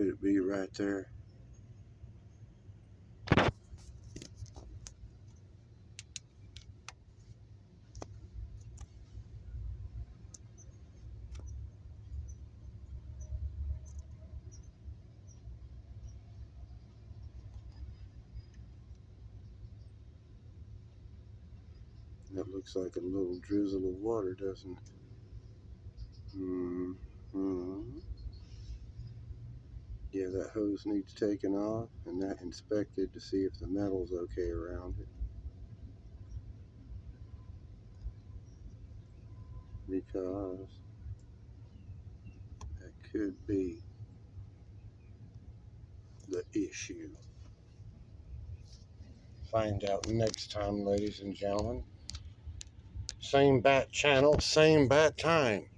Could it be right there? That looks like a little drizzle of water, doesn't it? Yeah, that hose needs taken off and that inspected to see if the metal's okay around it. Because that could be the issue. Find out next time, ladies and gentlemen. Same bat channel, same bat time.